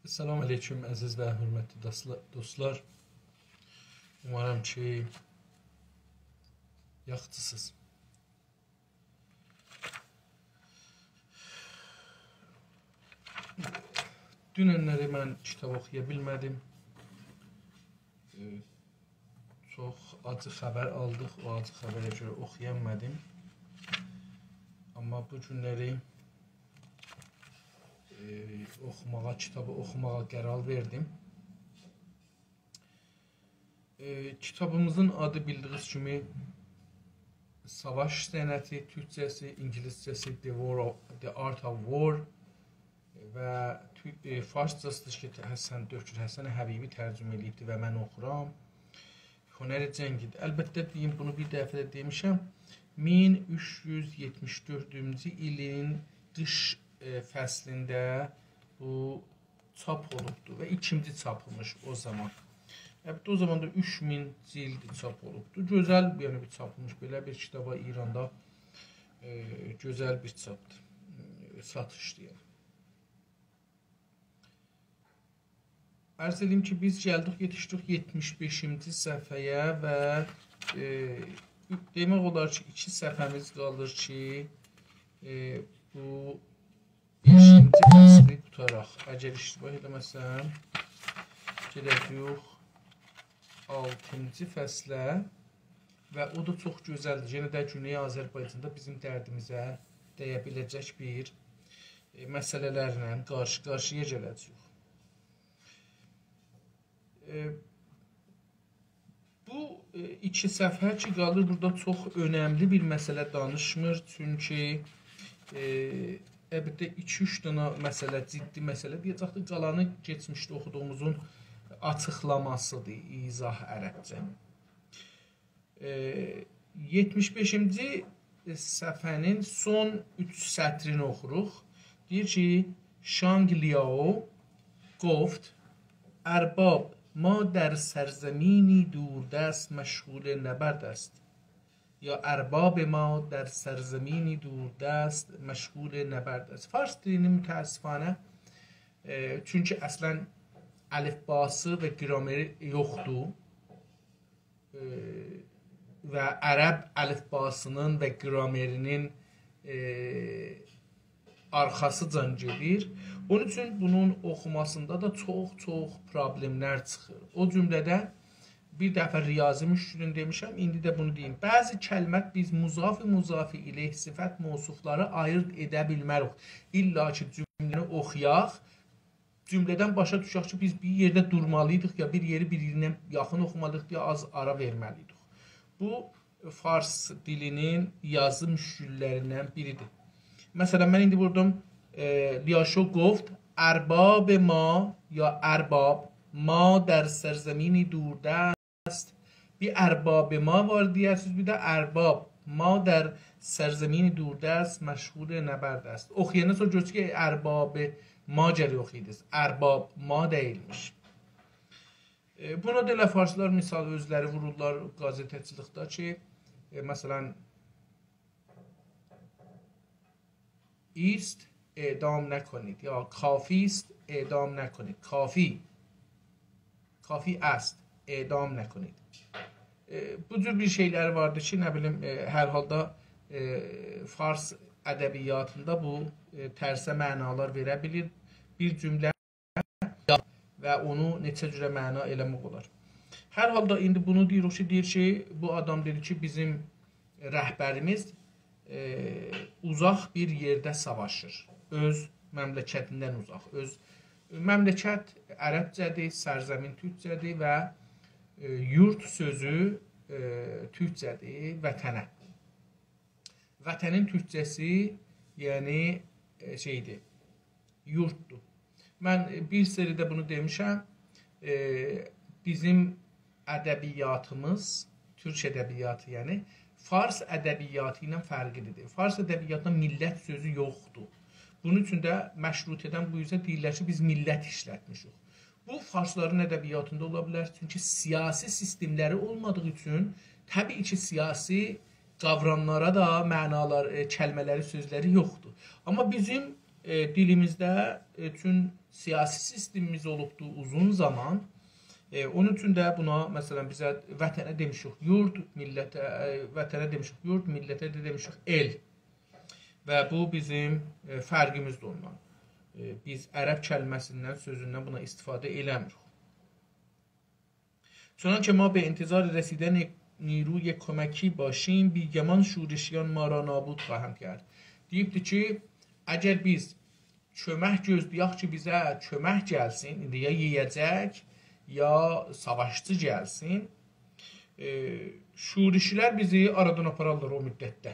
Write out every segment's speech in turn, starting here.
Salam aleyküm əziz və hörmətli dostlar. Umarım ki yaxşısınız. Dünənləri mən kitab oxuya bilmədim. Çox acı xəbər aldıq. O acı xəbərə görə oxuya bilmədim. Amma bu günləri kitabı oxumağa qərar verdim. Kitabımızın adı bildiyiniz kimi Savaş Sənəti, Türkçəsi, İngiliscəsi The Art of War və Farscasıdır ki, Həsən Həbibi tərcümə edibdir və mən oxuram. Hünər-i cəngidir. Əlbəttə deyim, bunu bir dəfə də demişəm. 1374-cü ilin qış fəslində bu çap olubdur və ikinci çapılmış o zaman. O zaman da 3000 cildi çap olubdur. Gözəl bir çapılmış belə bir kitaba İranda gözəl bir çapdır. Satışdır yəni. Ərz edeyim ki, biz yetişdik 75-ci səhifəyə və demək olar ki, 2 səhifəmiz qalır ki, bu 5-ci fəsli tutaraq. Əgər iştibah eləməsəm, gedəcəyik 6-cı fəslə və o da çox gözəldir. Yenə də Güney Azərbaycanda bizim dərdimizə dəyə biləcək bir məsələlərlə qarşı-qarşıya gələcəyik. Bu 2 səhifə ki, qalır burada çox önəmli bir məsələ danışmır. Çünki əlbəttə 2-3 dənə məsələ, ciddi məsələ deyəcəkdir. Qalanı keçmişdə oxuduğumuzun açıqlamasıdır, izah ərəbcə. 75-ci səhifənin son 3 sətrini oxuruq. Deyir ki, Şang Liao گفت ارباب ما در سرزمینی دوردست مشغول نبرد است یا ارباب ما در سرزمینی دوردست مشغول نبرد است. Fars dilini mütəəssifانə çünki əslən əlifbası və qrameri yoxdur və ərəb əlifbasının və qramerinin arxasıcan gedir. Onun üçün bunun oxumasında da çox problemlər çıxır. O cümlədə bir dəfə riyazi müşkülün demişəm, indi də bunu deyim. Bəzi kəlmət biz muzafi ilə sifət mövsufları ayırt edə bilmərik. İlla ki, cümləni oxuyaq, cümlədən başa düşək ki, biz bir yerdə durmalıydıq, ya bir yeri bir-birinə yaxın oxumalıyıq, ya az ara verməliydik. Bu, Fars dilinin yazı müşküllərindən biridir. Məsələn, mən indi vurdum, Liaşo گفت ارباب ما یا ارباب ما در سرزمینی دوردست bir ارباب ما واردی است bir de ارباب ما در سرزمینی دوردست مشغول نبرد است. Oxuyandan sonra görürüz ki, ərбab ma gəri oxuyuduz. Ərбab ma deyilmiş. Buna da elə farslar misal özləri vururlar qazetəçilikdə ki, məsələn, است اعدام نکنید یا کافی است اعدام نکنید. کافی است اعدam نکنید. Bu cür bir şeyler vardır ki, nə bilim, hər halda Fars ədəbiyyatında bu tərsə mənalar verə bilir. Bir cümlə və onu neçə cürə məna eləmək olar. Hər halda indi bunu deyir ki, bu adam dedi ki, bizim rəhbərimiz uzaq bir yerdə savaşır. Öz məmləkətindən uzaq. Öz məmləkət ərəbcədir, sərzəmin türkcədir və yurt sözü türkcədir, vətənə. Vətənin türkcəsi, yəni şeydir, yurtdur. Mən bir seridə bunu demişəm, bizim ədəbiyyatımız, türk ədəbiyyatı yəni, Fars ədəbiyyatı ilə fərqlidir. Fars ədəbiyyatında millət sözü yoxdur. Bunun üçün də məşrutiyyədən bu yüzden deyirlər ki, biz millət işlətmişik. Bu, Farsların ədəbiyyatında ola bilər. Çünki siyasi sistemləri olmadığı üçün, təbii ki, siyasi qavramlara da mənalar, kəlmələri, sözləri yoxdur. Amma bizim dilimizdə üçün siyasi sistemimiz olubdu uzun zaman. Onun üçün də buna məsələn bizə vətənə demişik yurd, millətə vətənə demişik yurd, millətə də demişik el. Və bu bizim fərqimizdir ondan. Biz ərəb kəlməsindən, sözündən buna istifadə eləmirik. چنانچه ما به انتظار رسیدن نیروی کمکی باشیم بیگمان şurişiyan ما را نابود خواهم کرد. Deyibdir ki, əgər biz kömək gözləyək ki, bizə kömək gəlsin, indi ya yeyəcək, ya savaşçı gəlsin, şurişilər bizi aradan apararlar o müddətdə.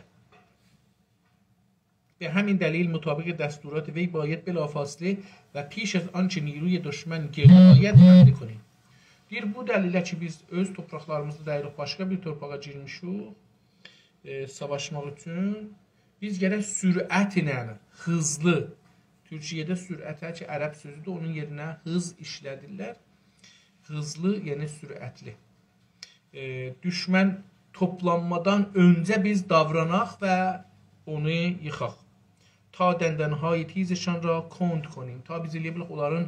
به همین دلیل مطابق دستورات وی باید بلافاصله و پیش از آنچه نیروی دشمن گرد آید حمله کنیم. Deyir, bu dəlillə ki, biz öz torpaqlarımızda dəyirik, başqa bir torpağa girmişik, savaşmaq üçün, biz gərək sürətlə, hızlı, Türkiyədə sürətə ki, ərəb sözüdür, onun yerinə hız işlədirlər, hızlı, yəni sürətli. Düşmən toplanmadan öncə biz davranaq və onu yıxaq. Ta dəndənهای tizشان را کند کنیم. Ta biz eləyə bilək onların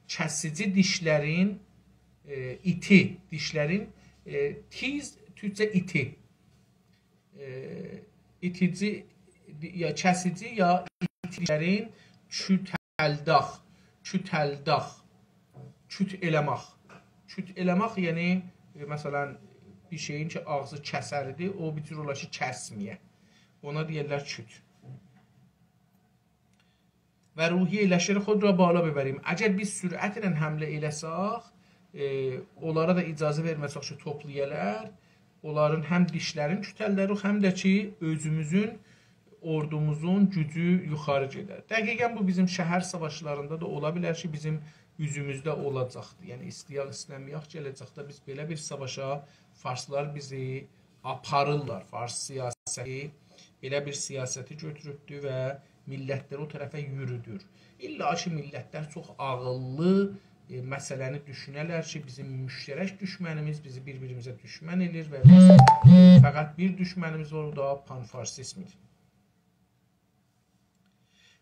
kəsici dişlərin iti, dişlərin tiz, Türkçə iti. İtici, ya kəsici, ya itilərin kütəldax, kütəldax, küt eləmək. Küt eləmək, yəni, məsələn, bir şeyin ki, ağzı kəsəridir, o bir cür olar ki, kəsməyə. Ona deyirlər küt. Və ruhiyyə leşeri xud ra bala bebərim. Əgər biz sürətlə həmlə eləsək, onlara da icazə verməsək ki, toplayələr, onların həm dişlərin kütəlləri, həm də ki, özümüzün, ordumuzun gücü yuxarı gedər. Dəqiqən bu bizim şəhər savaşlarında da ola bilər ki, bizim üzümüzdə olacaqdır. Yəni, istəyək, istəməyək gələcəkdə biz belə bir savaşa farslar bizi aparırlar. Fars siyasəti belə bir siyasəti götürübdür və millətləri o tərəfə yürüdür. İlla ki, millətlər çox ağıllı məsələni düşünələr ki, bizim müştərək düşmənimiz bizi bir-birimizə düşmən edir və biz fəqət bir düşmənimiz var, o da panfarsizmdir.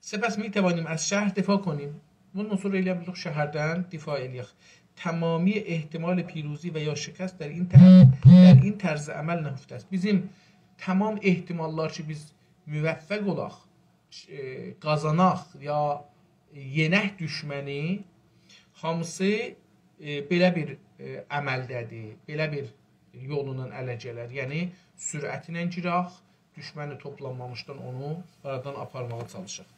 Səbəs mi təvanim az şəhər difa konim. Bundan sonra elə bilirik şəhərdən difa eləyək. Tamami ehtimal piruzi və ya şikəst در این tərz əməl nəhufdə است. Bizim tamam ehtimallar ki, biz müvəffəq olaq, qazanaq ya yenək düşməni hamısı belə bir əməldədir, belə bir yolundan ələ gələr. Yəni, sürətinə girək, düşməni toplanmamışdan onu aradan aparmağa çalışaq.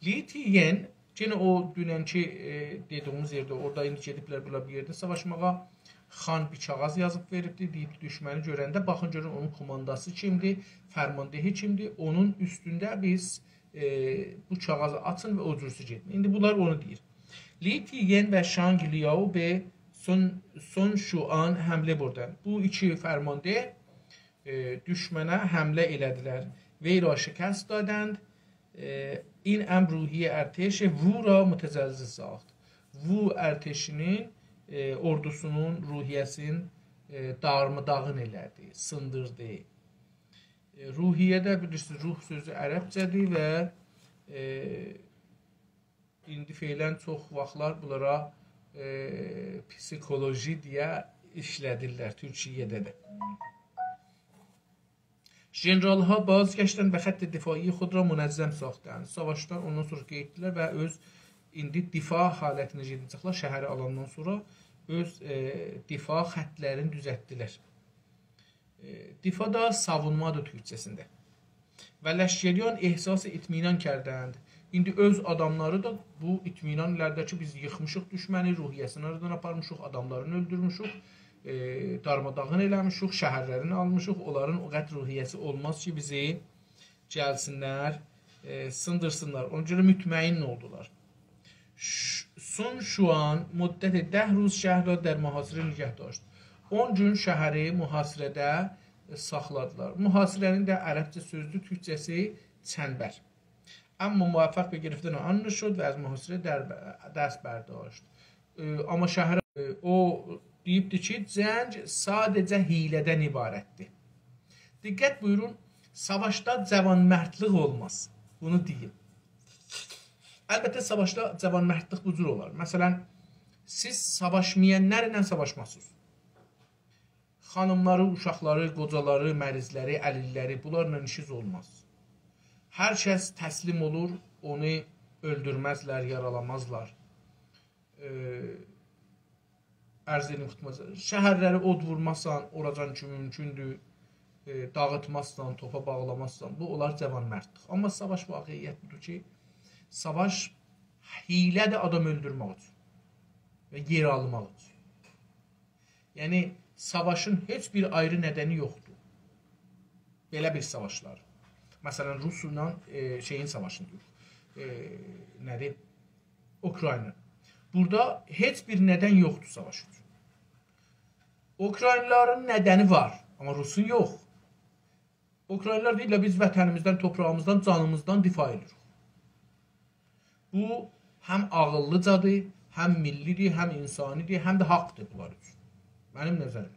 Litiyen, yenə o dünənki dediyimiz yerdə, orada indi gediblər bir yerdə savaşmağa, Xan Biçağaz yazıb veribdir, deyib düşməni görəndə, baxın görün onun komandası kimdir, fərmandehi kimdir, onun üstündə biz bu kağazı açın və o cürüsü gedin. İndi bunlar onu deyir. Litiyen və Şang Liao ve Son Şuan həmlə buradan. Bu iki fərmande düşmənə həmlə elədilər. Veyra şikəst dadənd. این امر روحی ارتش وو را متزلزل ساخت. Vu ərteşinin ordusunun ruhiyyəsini darmadağın elədi, sındırdı. Ruhiyyə də bilirsiniz, ruh sözü ərəbcədir və indi feylən çox vaxtlar bunlara psikoloji deyə işlədirlər Türkiyədə də. Generalها بازگشتن و خط دفاعی خود را منظم ساختند. Savaşdan ondan sonra getdilər və öz indi difa halətinə gedəcəklər. Şəhəri alandan sonra öz difa xətlərini düzəltdilər. Difa da savunmadır Türkçəsində. Və ləşkəryan ehsas itminan kərdənd. İndi öz adamları da bu itminanlərdəki biz yıxmışıq düşməni, ruhiyyəsini aradan aparmışıq, adamlarını öldürmüşük. Darmadağın eləmişik, şəhərlərini almışıq, onların o qədər ruhiyyəsi olmaz ki, bizi gəlsinlər, sındırsınlar. Ona görə mütməyin oldular. Son Şuan müddət 10 روز şəhər را در محاصره نگه داشت. 10 gün şəhəri mühasirədə saxladılar. Mühasirənin də ərəbcə sözdür, türkçəsi çənbər. Amma muvaffaq به گرفتن آن شد و از محاصره دست برداشت. Amma şəhər o deyibdir ki, cəng sadəcə hilədən ibarətdir. Diqqət buyurun, savaşda cəvanmərdlik olmaz. Bunu deyim. Əlbəttə, savaşda cavanmərdlik bu cür olar. Məsələn, siz savaşmayanlarla savaşmazsınız. Xanımları, uşaqları, qocaları, mərizləri, əlilləri, bunlarla işiniz olmaz. Hər kəs təslim olur, onu öldürməzlər, yaralamazlar. Ərz edin xutmazlar. Şəhərləri od vurmazsan, oracan ki mümkündür, dağıtmazsan, topa bağlamazsan, bu olar cavanmərdlik. Amma savaş vaqiiyyət budur ki, savaş hilədir adam öldürmək üçün və yer almaq üçün. Yəni, savaşın heç bir ayrı nədəni yoxdur. Belə bir savaşlar. Məsələn, Rusla şeyin savaşını deyil. Nədir? Ukrayna. Burada heç bir nədən yoxdur savaş üçün. Ukraynaların nədəni var, amma Rusun yox. Ukraynalar deyirlər, biz vətənimizdən, toprağımızdan, canımızdan difa edirik. Bu, həm ağıllıcadır, həm millidir, həm insanidir, həm də haqdır bunlar üçün. Mənim nəzərim.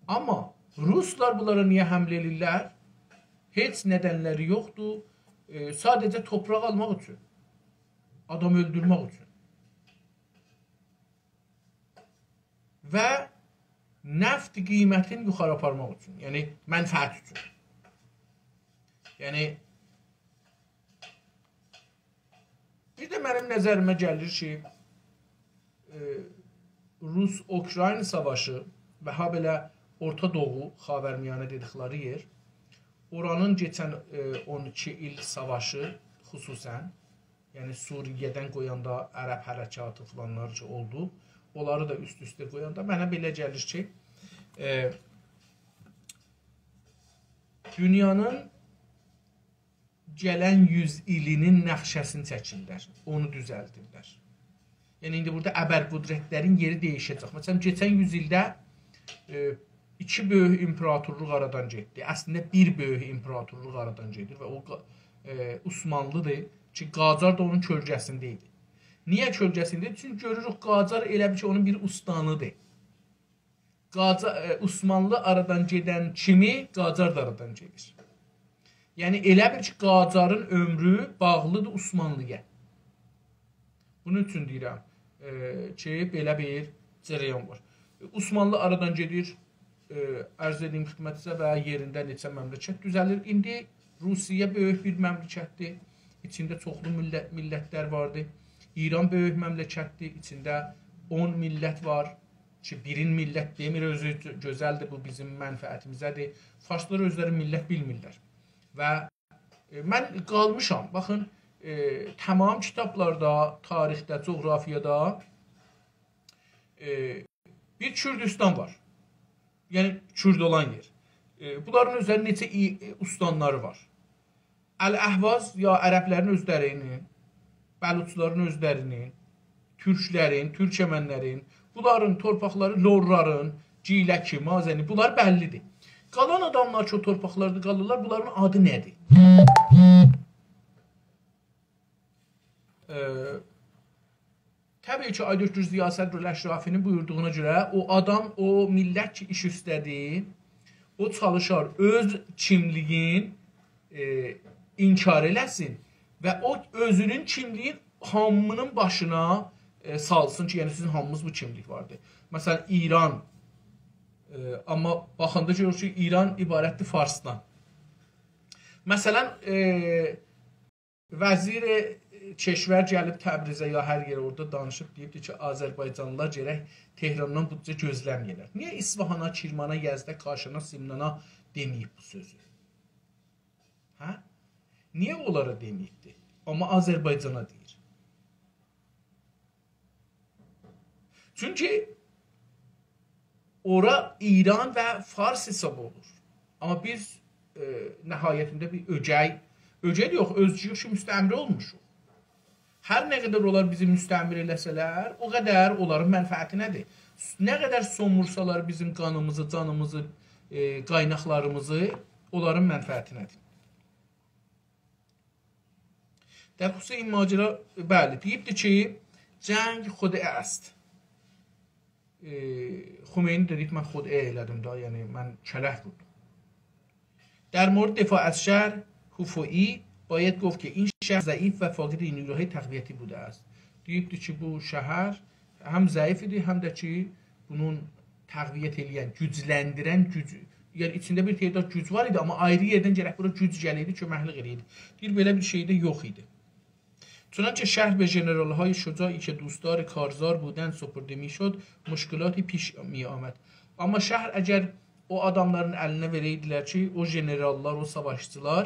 Amma Ruslar bunlara niyə həmlə edirlər? Heç nədənləri yoxdur. Sadəcə torpaq almaq üçün. Adam öldürmək üçün. Və neft qiymətin yuxarı aparmaq üçün. Yəni, mənfəət üçün. Yəni, bir də mənim nəzərimə gəlir ki, Rus-Ukrayna savaşı və ha belə Orta Doğu, Xavərmiyanə dedikləri yer, oranın geçən 12 il savaşı xüsusən, yəni Suriyyədən qoyanda ərəb hərəkatı falanlar ki oldu, onları da üst-üstə qoyanda mənə belə gəlir ki, dünyanın gələn 100 ilinin nəxşəsini çəkirlər, onu düzəldirlər. Yəni, indi burada əbər qudrətlərin yeri değişəcək. Məsələn, geçən 100 ildə 2 böyük imperatorluq aradan getdi. Əslində, bir böyük imperatorluq aradan gedir və o Osmanlıdır ki, Qacar da onun kölgəsində idi. Niyə kölgəsində? Çünki görürük, Qacar elə bir ki, onun bir ustanıdır. Osmanlı aradan gedən kimi Qacar da aradan gedir. Yəni, elə bir ki, Qacarın ömrü bağlıdır Osmanlıya. Bunun üçün deyirəm ki, belə bir cərəyan var. Osmanlı aradan gedir, ərz edeyim xidmətinizə və yerində neçə məmləkət düzəlir. İndi Rusiya böyük bir məmləkətdir, içində çoxlu millətlər vardır. İran böyük məmləkətdir, içində 10 millət var ki, birin millət demir, özü gözəldir, bu bizim mənfəətimizədir. Farslar özləri millət bilmirlər. Və mən qalmışam, baxın, tamam kitablarda, tarixdə, coğrafiyada bir Kürdistan var. Yəni, Kürd olan yer. Bunların özlərinin neçə ustanları var. Əl-Əhvaz ya ərəblərin özlərinin, bəluçların özlərinin, türklərin, türkəmənlərin, bunların torpaqları lorların, Ciləki, Mazəni, bunlar bəllidir. Qalan adamlar ki, o torpaqlarda qalırlar, bunların adı nədir? Təbii ki, Aydökür Ziya Sədrül Əşrafinin buyurduğuna görə o adam, o millət ki, iş üstədir, o çalışar öz kimliyin inkar eləsin və o özünün kimliyin hamının başına salsın ki, yəni sizin hamımız bu kimlik vardır. Məsələn, İran, amma baxanda görür ki, İran ibarətdir Farsdan. Məsələn, vəzir Keşvər gəlib Təbrizə ya hər yerə orada danışıb, deyibdir ki, Azərbaycanlılar gərək Tehrandan budca gözləməyirlər. Niyə İsfahana, Kirmana, Yəzdə, Kaşana, Simnana deməyib bu sözü? Hə? Niyə onlara deməyibdir? Amma Azərbaycana deyir. Çünki ora İran və Fars hesab olur. Amma biz nəhayətində bir ögəy yox, özcü ki, müstəmri olmuşuq. Hər nə qədər onlar bizi müstəmir eləsələr, o qədər onların mənfəəti nədir? Nə qədər somursalar bizim qanımızı, canımızı, qaynaqlarımızı, onların mənfəəti nədir? در خصوص این ماجرا بله deyibdir ki جنگ خدعه است. خمینی deyib mən xud'e elədim da, yəni mən kələk vurdum. در مورد دفاع از شهر هوفوئی باید گفت که این شهر ضعیف و فاقد نیروهای تقویتی بوده است. deyibdir ki, bu şəhər həm zəif idi, həm də ki, bunun təqviyyət eləyən, gücləndirən güc, yəni içində bir tədad güc var idi, amma ayrı yerdən gərək bura güc gəlirdi, köməklik eləyirdi. Deyir, belə bir şey də yox idi. چنانچه شهر به ژنرال‌های شجاعی که دوستدار کارزار بودند سپرده می‌شد، مشکلاتی پیش می‌آمد. Amma şəhər əgər o adamların əlinə verəydilər ki, o generallar, o savaşçılar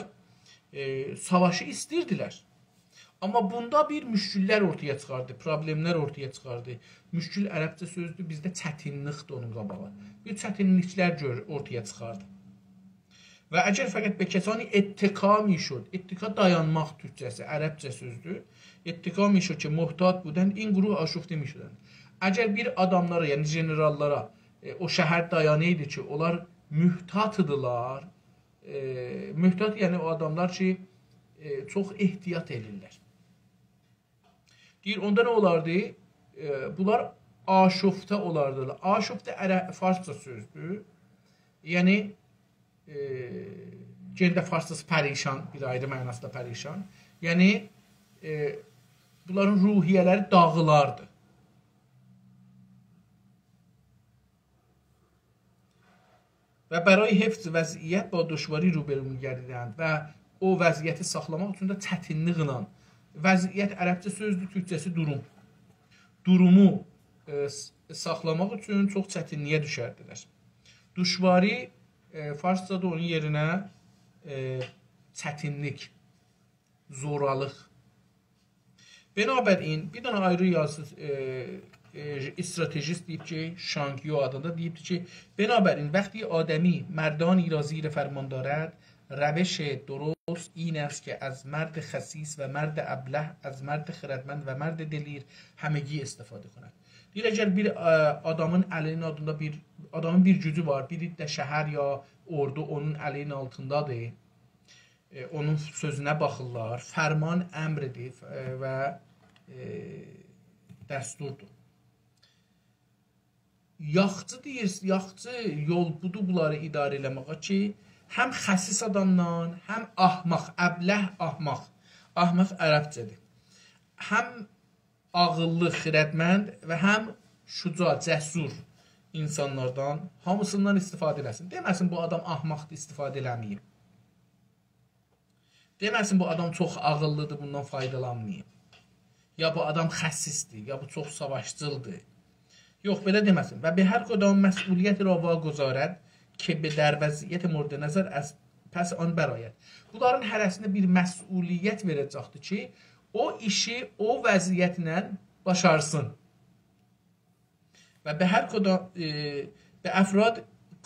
savaşı istəyirdilər. Amma bunda bir müşküllər ortaya çıxardı, problemlər ortaya çıxardı. Müşkül ərəbcə sözdür, bizdə çətinlikdir onun qabağı. Bir çətinliklər ortaya çıxardı. Və əgər fəqət be kəsani ettika میشد, ettika dayanmaq türkçəsi, ərəbcə sözdür. Ettika میشد ki, muhtat budən in quruh aşufte میشدن. Əgər bir adamlara, yəni generallara o şəhər dayanıydı ki, onlar mühtatıdılar. Mühtat yəni o adamlar ki, çox ehtiyat edirlər. Deyir, onda nə olardı? Bunlar aşufta olardılar. Aşufta farsça sözdür. Yəni, gerdə farsçası pərişan, bir ayrı mənasında pərişan. Yəni, bunların ruhiyyələri dağılardı. Və برای حفظ vəziyyət با دشواری روبرو می‌گردیدند və o vəziyyəti saxlamaq üçün də çətinliklə, vəziyyət ərəbcə sözdür, türkçəsi durum. Durumu saxlamaq üçün çox çətinliyə düşərdilər. Duşvari farsçada onun yerinə çətinlik, zoralıq. Binabərin bir dənə ayrı yazı استراتژیست deyib ki, شانگیو adında deyibdir ki, binabərin وقتی آدمی مردانی را زیر فرمان دارد روش درست این است که از مرد خسیس و مرد ابله، از مرد خردمند و مرد دلیر همگی استفاده کند. deyir, əgər bir adamın əlinin adında adamın bir gücü var, biri də şəhər ya ordu onun əlinin altındadır, onun sözünə baxırlar, fərman əmridir və dəsturdur. Yaxçı deyir, yaxçı yol budur bunları idarə eləməyə ki, həm xəsis adamdan, həm ahmaq, əbləh ahmaq, ahmaq ərəbcədir. Həm ağıllı, xirədmənd və həm şüca, cəsur insanlardan hamısından istifadə eləsin. Deməsin bu adam ahmaqdır, istifadə eləməyib. Deməsin bu adam çox ağıllıdır, bundan faydalanmayıb. Ya bu adam xəsisdir, ya bu çox savaşçıldır. Yox, belə deməsin. Və به هر کدام مسئولیت را واگذارد که به در وضعیت مورد نظر از پس آن برآید. Bunların hərəsinə bir məsuliyyət verəcəkdir ki, o işi o vəziyyətlə başarsın. و به هر کدام به افراد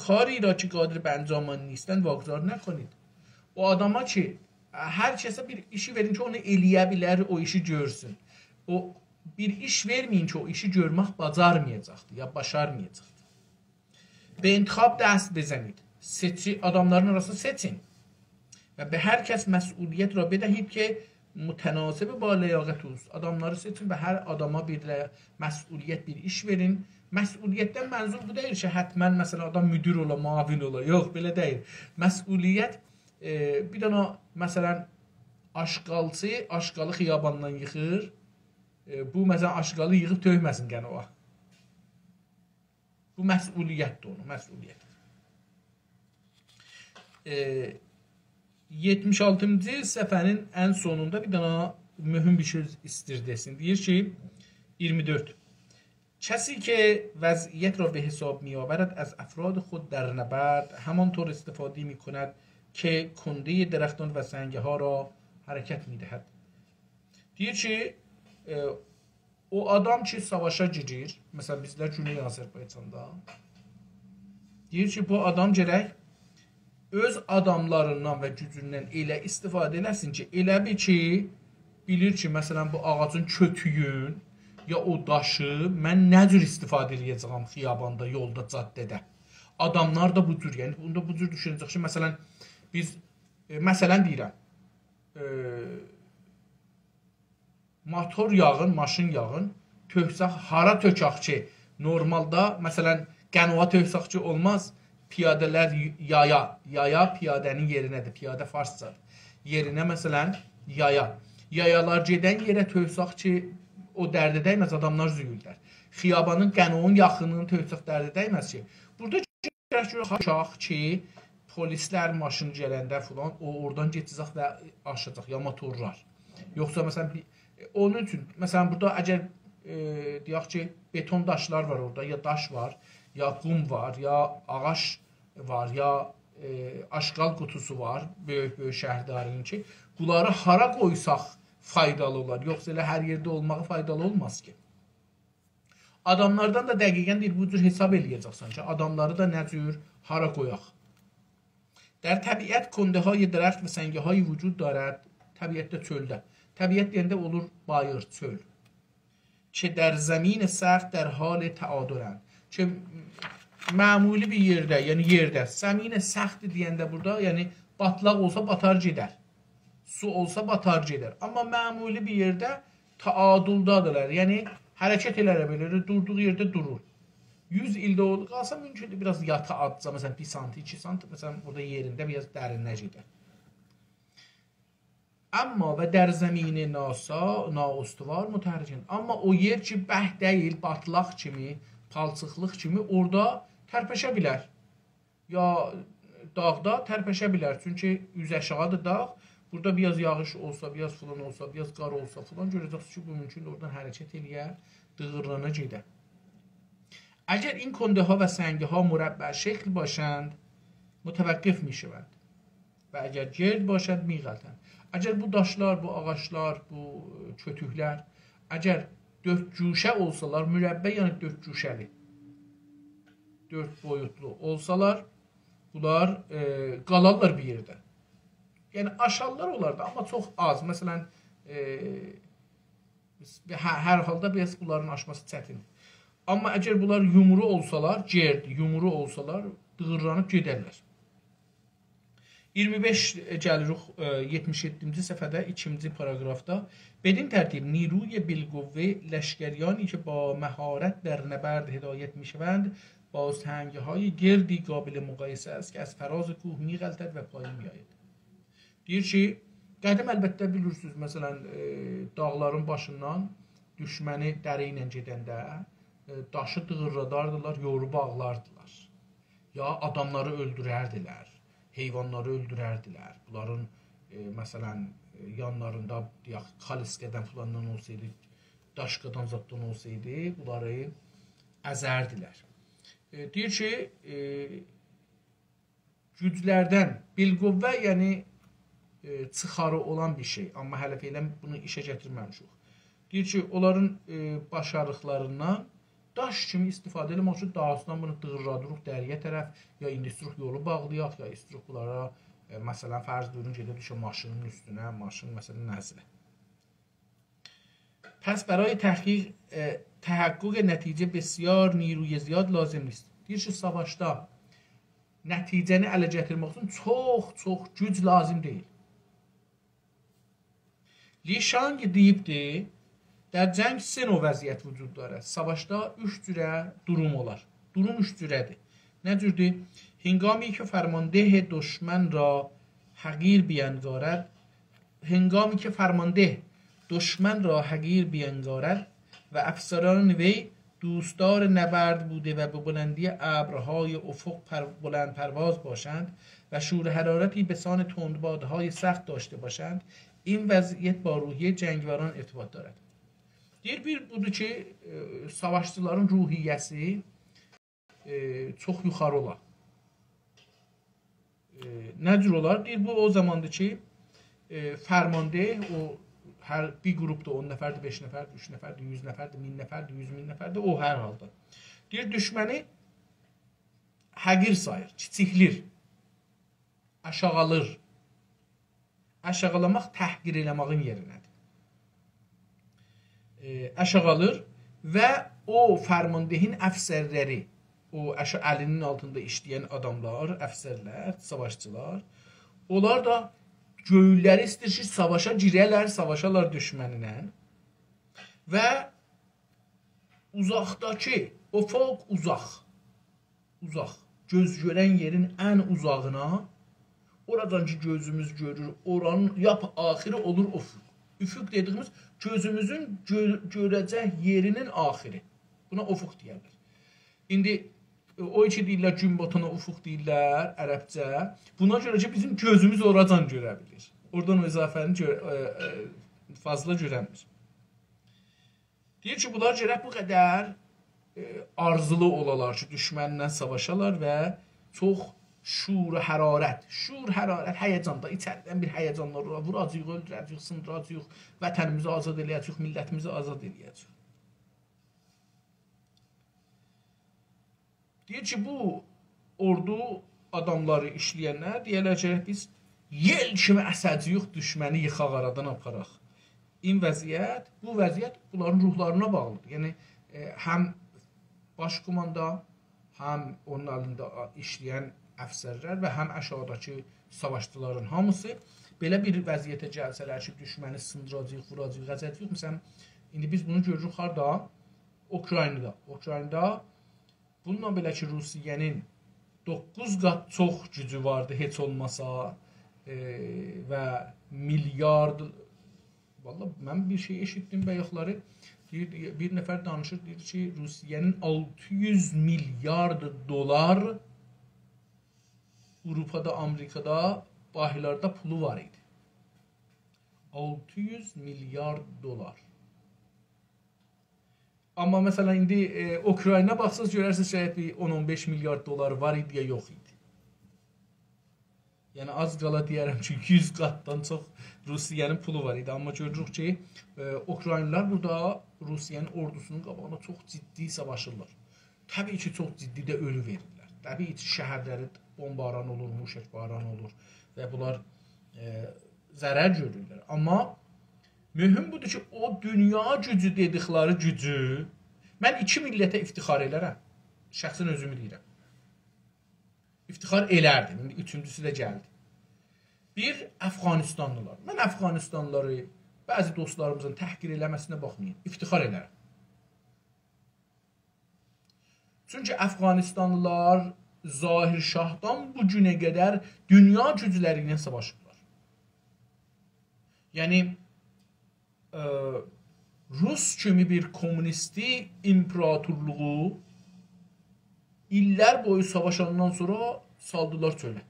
کاری را که قادر به انجام آن نیستند واگذار نکنید. O adama ki, hər kəsə bir işi verin ki, onu eləyə bilər, o işi görsün. O bir iş verməyin ki, o işi görmək bacarmayacaqdır ya başarmayacaqdır. Ve intikab dəst bezənid. Adamların arasında seçin. Və be hər kəs məsuliyyət ra bedəhid ki, mütənasib ba ləyaqət olsun. Adamları seçin və hər adama bir məsuliyyət, bir iş verin. Məsuliyyətdən mənzur bu deyil ki, hətmən məsələn adam müdür ola, mavin ola. Yox, belə deyil. Məsuliyyət bir dənə məsələn aşqalçı aşqalı xiyabandan yıxır. Bu məsələn aşqalı yığıb töyməsin gənə o. Bu məsuliyyətdir onun, məsuliyyət. 76-cı səfərin ən sonunda bir dənə mühüm bir söz istir desin. Deyir ki 24. کسی که وضعیت را به حساب می آورد از افراد خود در نبرد همانطور استفاده می کند که کنده درختان و سنگه ها را حرکت می دهد. Deyir ki, o adam ki savaşa girir, məsələn bizlər Güney Azərbaycanda, deyir ki, bu adam gərək öz adamlarından və gücündən elə istifadə eləsin ki, elə bir ki, bilir ki, məsələn bu ağacın kötüyün ya o daşı mən nə cür istifadə edəcəyəm xiyabanda, yolda, caddədə. Adamlar da bu cür, yəni bunda bu cür düşünəcək ki, məsələn biz, məsələn deyirəm, motor yağın, maşın yağın, töksək, hara tökək ki, normalda, məsələn, qənuva töksək ki, olmaz, piyadələr yaya piyadənin yerinədir, piyadə farscadır, yerinə məsələn, yaya. Yayalar gedən yerə töysaq ki, o dərdə dəyməz, adamlar züyürlər. Xiyabanın, qənuğun yaxınlığını töysaq dərdə dəyməz ki. Burada uşaq ki, polislər maşın gələndə filan, o oradan geçəcək və aşacaq, ya motorlar. Yoxsa məsələn, onun üçün, məsələn, burada əgər deyək ki, beton daşlar var orada, ya daş var, ya qum var, ya ağac var, ya aşqal qutusu var, böyük-böyük şəhərlərin ki, bunları hara qoysaq faydalı olar, yoxsa elə hər yerdə olmağı faydalı olmaz ki. Adamlardan da dəqiqən deyil, bu cür hesab eləyəcəksən ki, adamları da nə cür, hara qoyaq. در طبیعت کنده های درخت و سنگه های وجود دارد. طبیعت çöldə. Təbiət deyəndə olur bayır, çöl. Ki در زمین سخت در حال تعادلند. Ki məmuli bir yerdə, yəni yerdə. Zəmin səxt deyəndə burada, yəni batlaq olsa batar gedər. Su olsa batar gedər. Amma məmuli bir yerdə taadüldadırlar. Yəni hərəkət elərə bilir, durduğu yerdə durur. 100 ildə oldu qalsa mümkündür biraz yata atsa, məsələn 1 santim, 2 santim, məsələn burada yerində biraz dərinə gedər. Amma və dər zəmini naüstüvar mütəhərrikin. Amma o yer ki, bəh deyil, batlaq kimi, palçıqlıq kimi orada tərpəşə bilər. Ya dağda tərpəşə bilər. Çünki üz aşağıdır dağ. Burada biraz yağış olsa, biraz filan olsa, biraz qar olsa filan görəcəksiniz ki, bu mümkündür oradan hərəkət eləyər, dığırlana gedər. اگر این کنده ها و سنگه ها مربع شکل باشند متوقف می شوند و اگر گرد باشد می غلطند. اگر bu daşlar, bu ağaçlar, bu kötüklər, əgər dörd cüşə olsalar, mürəbbə yəni dörd cüşəli, dörd boyutlu olsalar, bunlar qalarlar bir yerdə. Yəni aşarlar olardı, amma çox az. Məsələn, hər halda biraz bunların aşması çətindir. Amma əgər bunlar yumru olsalar, yumru olsalar, dığırlanıb gedərlər. 25 gəlirik 77-ci səhifədə 2-ci paragrafda. Bedin tərtib نیروی بالقوه لشکریانی که با مهارت در نبرد هدایت میشوند با سنگهای گردی قابل مقایسه است که از فراز کوه میغلطد و پایین میآید. Deyir ki, qədim əlbəttə bilirsiniz, məsələn, dağların başından düşməni dəri ilə gedəndə daşı dığırladardılar, yoru bağlardılar. Ya adamları öldürərdilər, heyvanları öldürərdilər. Bunların, məsələn, yanlarında, deyək, kaliskədən filandan olsaydı, daşqadan zaddan olsaydı, bunları əzərdilər. Deyir ki, güclərdən bilquvvə, yəni çıxarı olan bir şey. Amma hələ feylən bunu işə gətirməmişik. Deyir ki, onların başarıqlarından daş kimi istifadə eləmək üçün dağısından bunu dığırladırıq dəriyə tərəf, ya indi istiruq yolu bağlayaq, ya istiruq bunlara, məsələn, fərz buyurun gedə düşə maşının üstünə, maşın məsələn nəzlə. پس برای تحقق نتیجه بسیار نیروی زیاد لازم نیست. Deyir ki, savaşda nəticəni ələ gətirmək üçün çox güc lazım deyil. Li Shang deyibdir, در جنگ 3 növ vəziyyət vücud dارد. Savaşda 3 cürə durum olar. Durum 3 cürədir. Nə cürdür? هنگامی که فرمانده دشمن را حقیر بینگارد، هنگامی که فرمانده دشمن را حقیر بینگارد و افسران وی دوستدار نبرد بوده و به بلندی ابرهای افق بلند پرواز باشند و شور حرارتی به سان تندبادهای سخت داشته باشند، این vəziyyət با ruhiyyə cəngvarان ارتباط دارد. Deyir, bir budur ki, savaşçıların ruhiyyəsi çox yuxarı olar. Nə cür olar? Deyir, bu o zamandır ki, fərmande, o hər bir qrupda 10 nəfərdir, 5 nəfərdir, 3 nəfərdir, 100 nəfərdir, 1000 nəfərdir, 100 min nəfərdir, o hər halda. Deyir, düşməni həqir sayır, kiçiklir, aşağılır. Aşağılamaq təhqir eləmağın yerinədir. Aşağılır və o fərmandehin əfsərləri, o əlinin altında işləyən adamlar, əfsərlər, savaşçılar, onlar da göğülləri istəyir ki, savaşa girələr, savaşalar düşməninə və uzaqdakı, o fok uzaq, göz görən yerin ən uzağına, oradan ki gözümüz görür, oranın yap axiri olur ufuk. Üfüq dediyimiz gözümüzün görəcək yerinin axiri. Buna ufuq deyirlər. İndi o iki deyirlər gün batana ufuq deyirlər ərəbcə. Buna görə ki bizim gözümüz oradan görə bilir. Oradan o izafəni fazla görəmir. Deyir ki bunlar gərək bu qədər arzulu olalar ki düşmənlə savaşalar və çox şur, hərarət, həyəcanda, içəridən bir həyəcanlar vuracaq, öldürəcək, sındıracaq, vətənimizi azad eləyəcək, millətimizi azad eləyəcək. Deyir ki, bu ordu adamları işləyənlər deyərlər ki, biz yel kimi əsəcəyik, düşməni yıxaq aradan aparaq. Bu vəziyyət bunların ruhlarına bağlıdır. Yəni, həm baş komanda, həm onun əlində işləyən əfsərlər və həm aşağıdakı savaşçıların hamısı belə bir vəziyyətə gəlsələr ki, düşməni sındıracaq, vuracaq, qəzəcəyik. Məsələn, indi biz bunu görürük harada? Ukraynada. Ukraynada bununla belə ki, Rusiyanın 9 qat çox gücü vardı, heç olmasa və milyard, vallahi mən bir şey eşitdim bayaqları, bir nəfər danışır, deyir ki, Rusiyanın 600 milyard dolar Avropada, Amerikada, bahilərdə pulu var idi. 600 milyard dolar. Amma məsələn, indi Ukrayna baxsınız, görərsiniz şayət bir 10-15 milyard dolar var idi ya yox idi. Yəni, az qala deyərəm ki, 100 qatdan çox Rusiyanın pulu var idi. Amma görürük ki, Ukraynalılar burada Rusiyanın ordusunun qabağına çox ciddi savaşırlar. Təbii ki, çox ciddi də ölü verirlər. Təbii ki, şəhərləri bombaran olur, muşekbaran olur və bunlar zərər görürlər. Amma mühüm budur ki, o dünya gücü dedikləri gücü mən iki millətə iftixar elərəm. Şəxsən özümü deyirəm. İftixar elərdim. İndi üçüncüsü də gəldi. Bir, Əfqanistanlılar. Mən Əfqanistanlıları bəzi dostlarımızın təhqir eləməsinə baxmayın. İftixar elərəm. Çünki Əfqanistanlılar Zahir Şahdan bu günə qədər dünya gücləri ilə savaşıblar. Yəni, Rus kimi bir kommunisti imperatorluğu illər boyu savaşandan sonra saldılar çölə.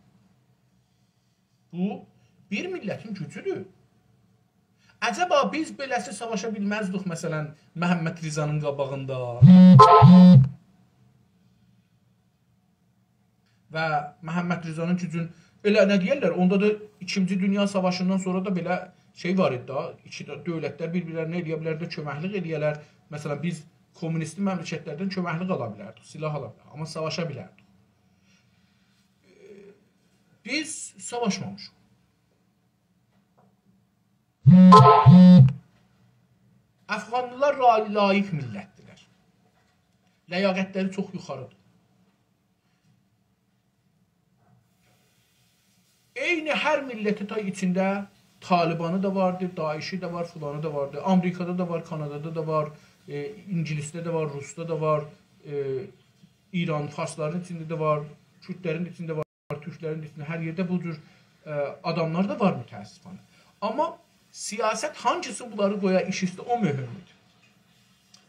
Bu, bir millətin gücüdür. Əcəba biz beləsi savaşa bilməzdik, məsələn, Məhəmməd Rizanın qabağında. Və Məhəmməd Rizanın gücün, elə nə deyərlər, onda da 2-ci Dünya Savaşından sonra da belə şey var idi da, dövlətlər bir-birlərinə eləyə bilər də köməklik eləyərlər. Məsələn, biz kommunisti məmləkətlərdən köməklik ala bilərdik, silah ala bilərdik, amma savaşa bilərdik. Biz savaşmamışıq. Əfqanlılar layiq millətdirlər. Ləyaqətləri çox yuxarıdır. Eyni hər milləti ta içində Talibanı da vardır, Daişi də var, filanı da vardır. Amerikada da var, Kanadada da var, İngilisdə də var, Rusda da var, İran, Farsların içində də var, Kürdlərin içində var, Türklərin içində, hər yerdə bu cür adamlar da var mütəəssifənə. Amma siyasət hangisi bunları qoya iş üstə, o mühümdür.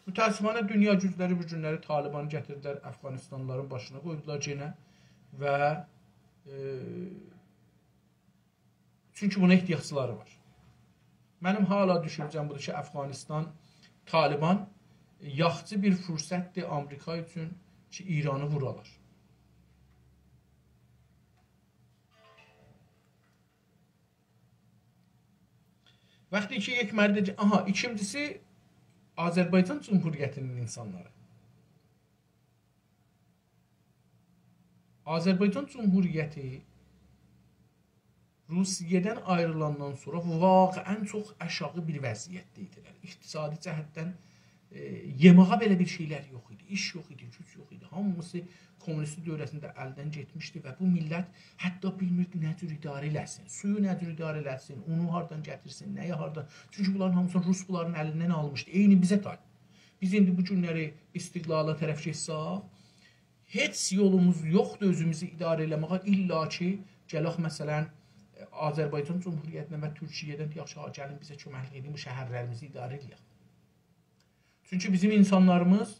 Mütəəssifənə dünya gücləri bu günləri Talibanı gətirdilər, Əfqanistanlıların başına qoydular yenə və çünki buna ehtiyacları var. Mənim hala düşüncəm budur ki, Əfqanistan, Taliban yaxçı bir fürsətdir Amerika üçün ki, İranı vuralar. Vaxtı ki, ikincisi Azərbaycan Cumhuriyyətinin insanları. Azərbaycan Cumhuriyyəti Rusiyadan ayrılandan sonra vaqəən çox aşağı bir vəziyyətdə idilər. İqtisadi cəhətdən yemağa belə bir şeylər yox idi, iş yox idi, güc yox idi. Hamısı komünist dövlətində əldən getmişdi və bu millət hətta bilmirdi nə cür idarə eləsin, suyu nə cür idarə eləsin, unu hardan gətirsin, nəyə hardan. Çünki bunların hamısını Rus bunların əlindən almışdı. Eyni bizə tal. Biz indi bu günləri istiqlala tərəf keçsək, heç yolumuz yoxdur özümüzü idarə eləməyə, illa ki, gələk məsələn, Azərbaycan Cumhuriyyətindən və Türkiyədən yaxşı gəlin bizə köməklik edin, bu şəhərlərimizi idarə edək. Çünki bizim insanlarımız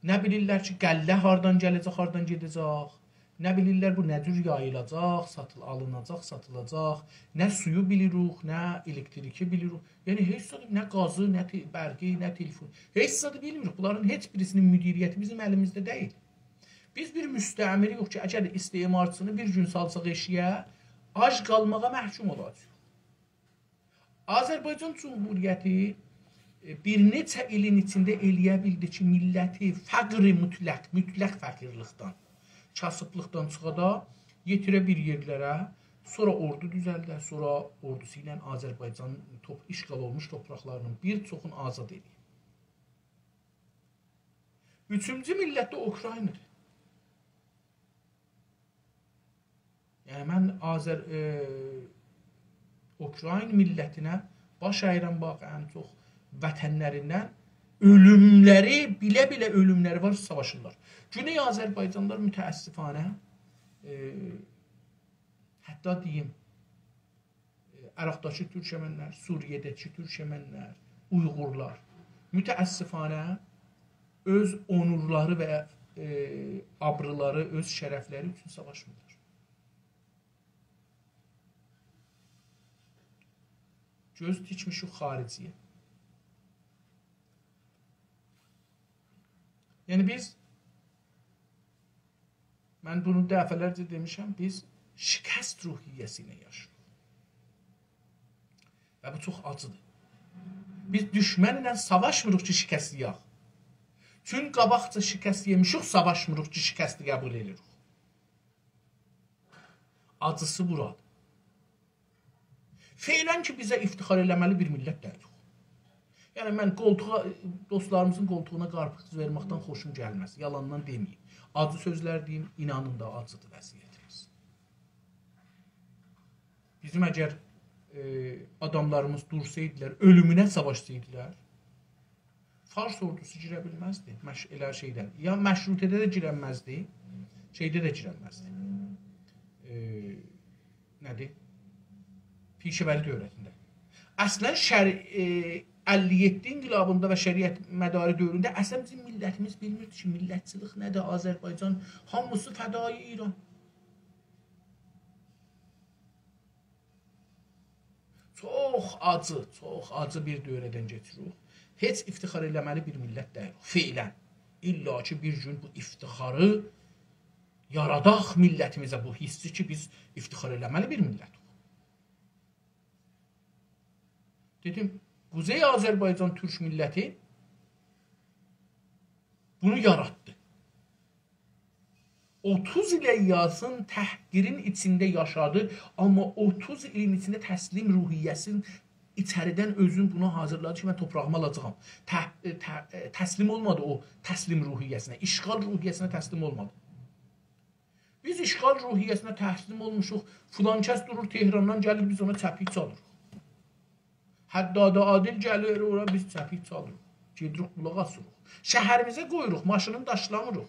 nə bilirlər ki, qəllə hardan gələcək, hardan gedəcək, nə bilirlər bu nə cür yayılacaq, alınacaq, satılacaq, nə suyu bilirik, nə elektriki bilirik. Yəni heç zədə nə qazı, nə bərqi, nə telefon. Heç zədə bilmirik. Bunların heç birisinin müdiriyyəti bizim əlimizdə deyil. Biz bir müstəmir yox ki, əgər istemarçısını bir gün salsaq eşiyə, ac qalmağa məhkum olacaq. Azərbaycan Cumhuriyyəti bir neçə ilin içində eləyə bildi ki, milləti fəqri mütləq fəqirlikdən, kasıblıqdan çıxada yetirə bir yerlərə, sonra ordu düzəldə, sonra ordusu ilə Azərbaycan işğal olmuş torpaqlarının bir çoxunu azad edir. Üçüncü millət də Ukraynadır. Yəni mən Ukrayna millətinə baş əyirəm, bax, ən çox vətənlərindən ölümləri, bilə-bilə ölümləri var, savaşırlar. Güney Azərbaycanlar mütəəssifanə, hətta deyim, Əraqdakı türkmənlər, Suriyədəki türkmənlər, Uyğurlar mütəəssifanə öz onurları və abrıları, öz şərəfləri üçün savaşmırlar. Göz dikmişik xariciyə. Yəni biz, mən bunu dəfələrcə demişəm, biz şikəst ruhiyyəsi ilə yaşayırıq. Və bu çox acıdır. Biz düşmənlə savaşmırıq ki, şikəst yiyək. Çünki qabaqca şikəst yemişik, savaşmırıq ki, şikəsti qəbul edirik. Acısı buradır. Feylən ki, bizə iftixar eləməli bir millət deyirik. Yəni, mən dostlarımızın qoltuğuna qarpız verməkdən xoşum gəlməz. Yalandan deməyim. Acı sözlər deyim, inanın da acıdır vəziyyətimiz. Bizim əgər adamlarımız dursaydılar, ölümünə savaşsaydılar, Fars ordusu girə bilməzdi. Elə şeydən. Ya məşrutədə də girənməzdi, şeydə də girənməzdi. Nədir? Pişəvəli dövrətində. Əslən 57 inqilabında və şəriət mədarı dövründə əslən bizim millətimiz bilmirdi ki, millətçilik nədir, Azərbaycan, hamısı fədai İran. Çox acı bir dövrədən geçirik. Heç iftixar eləməli bir millət deyil. Feylən. İlla ki, bir gün bu iftixarı yaradaq millətimizə, bu hissi ki, biz iftixar eləməli bir millət. Dedim, Quzey Azərbaycan Türk milləti bunu yarattı. 30 ilə yazın təhqirin içində yaşadı, amma 30 ilin içində təslim ruhiyyəsinin içəridən özün buna hazırladı ki, mən toprağımı alacağam. Təslim olmadı o təslim ruhiyyəsinə, işğal ruhiyyəsinə təslim olmadı. Biz işğal ruhiyyəsinə təslim olmuşuq, filan kəs durur Tehrandan gəlir, biz ona çəpik çalırıq. Həddada Adil gəlir, ora biz çəpik çalırıq. Gedirik, qulaq asırıq. Şəhərimizə qoyuruq, maşını daşlamırıq.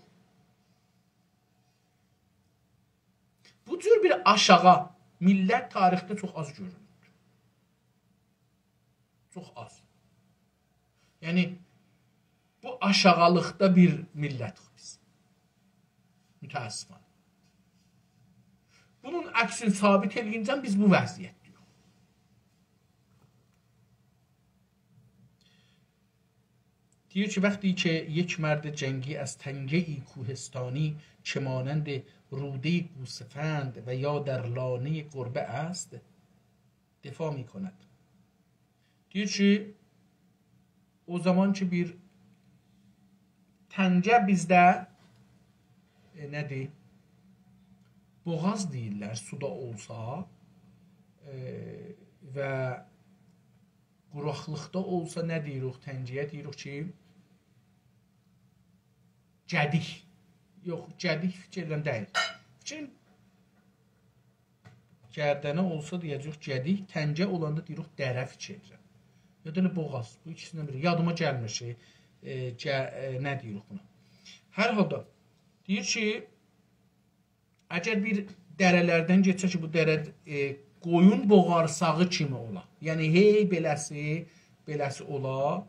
Bu cür bir aşağı millət tarixdə çox az görünür. Çox az. Yəni, bu aşağılıqda bir millətik biz. Mütəəssifən. Bunun əksini sabit eləyincən biz bu vəziyyət. دیو که وقتی که یک مرد جنگی از تنگه‌ای کوهستانی که مانند روده گوسفند و یا در لانه گربه است دفاع می کند. دیو که o zaman ki bir təncə bizdə nədir? Boğaz deyirlər, suda olsa və quraqlıqda olsa nə deyirik təncəyə? Deyirik ki, gədik. Yox, gədik fikirdən deyil. Fikrin gərdənə olsa deyəcək gədik, təncə olanda deyirik dərə fikirdən. Ya da boğaz. Bu ikisindən biri. Yadıma gəlmir şey. Nə deyirik buna? Hər halda deyir ki, əgər bir dərələrdən geçsə ki, bu dərə qoyun boğarsağı kimi ola. Yəni hey beləsi ola.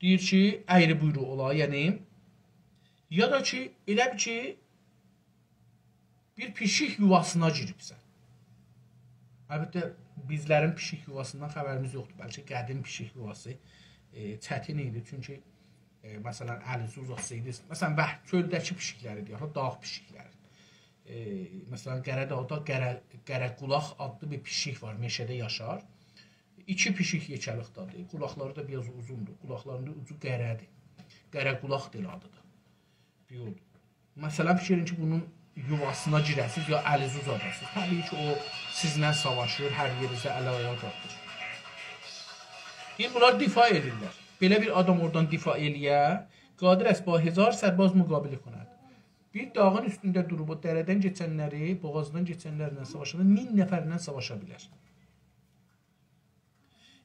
Deyir ki, əyri buyruq ola. Yəni ya da ki, elə bir ki, bir pişik yuvasına giribsən. Əlbəttə, bizlərin pişik yuvasından xəbərimiz yoxdur. Bəlkə qədim pişik yuvası çətin idi. Çünki, məsələn, əlizi uzaqsaydı. Məsələn, çöldəki pişikləri deyək, dağ pişikləri. Məsələn, Qəradağda Qərəqulaq adlı bir pişik var, meşədə yaşar. 2 pişik yekəlikdadır. Qulaqları da biraz uzundur. Qulaqlarında ucu qərədir. Qərəqulaq dil adıdır. Məsələn, fikrin ki, bunun yuvasına girəsiniz ya əlizi uzadasınız. Təbii ki, o sizlə savaşır, hər yerinizə ələ-ayağa qalxır. Deyir, bunlar difa edirlər. Belə bir adam oradan difa eləyə, qadir əs ba 1000 sərbaz müqabilik künəd. Bir dağın üstündə durub o dərədən keçənləri, boğazdan keçənlərlə savaşanda 1000 nəfərlə savaşa bilər.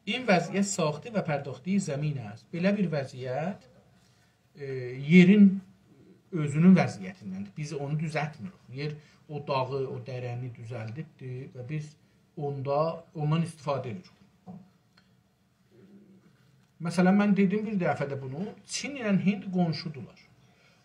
این vəziyyət saxti və pərdaxti zəmin است. Belə bir vəziyyət yerin özünün vəziyyətindəndir. Biz onu düzəltmirik. Yer o dağı, o dərəni düzəldibdir və biz ondan istifadə edirik. Məsələn, mən dedim bir dəfədə bunu, Çin ilə Hind qonşudular.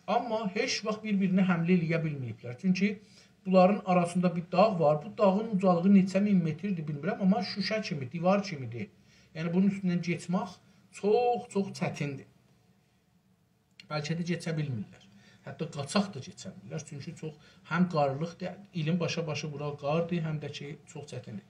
Amma heç vaxt bir-birinə həmlə eləyə bilməyiblər. Çünki bunların arasında bir dağ var. Bu dağın ucalığı neçə min metrdir bilmirəm, amma şüşə kimi, divar kimidir. Yəni, bunun üstündən geçmək çox çətindir. Bəlkə də keçə bilmirlər. Hətta qaçaq da keçə bilmirlər. Çünki çox həm qarlıqdır, ilin başa-başı bura qardır, həm də ki, çox çətindir.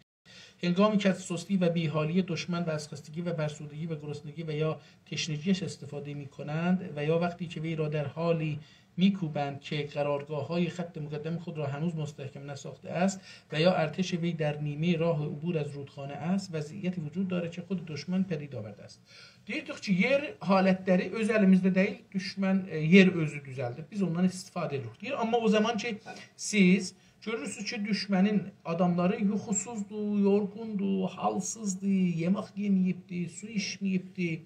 هنگامی که از سستی و بیحالی دشمن و از خستگی و فرسودگی و گرسنگی و یا تشنگیش استفاده می کنند و یا وقتی که وی را در حالی میکوبند که قرارگاه‌های خط مقدم خود را هنوز مستحکم نساخته است و یا ارتش وی در نیمه راه عبور از رودخانه است وضعیتی وجود داره که خود دشمن پدید آورده است. Deyirdik ki, yer halətləri öz əlimizdə deyil, düşmən yer özü düzəldir. Biz ondan istifadə edirik. Deyir, amma o zaman ki, siz görürsünüz ki, düşmənin adamları yuxusuzdur, yorğundur, halsızdır, yemək yeməyibdir, su içməyibdir,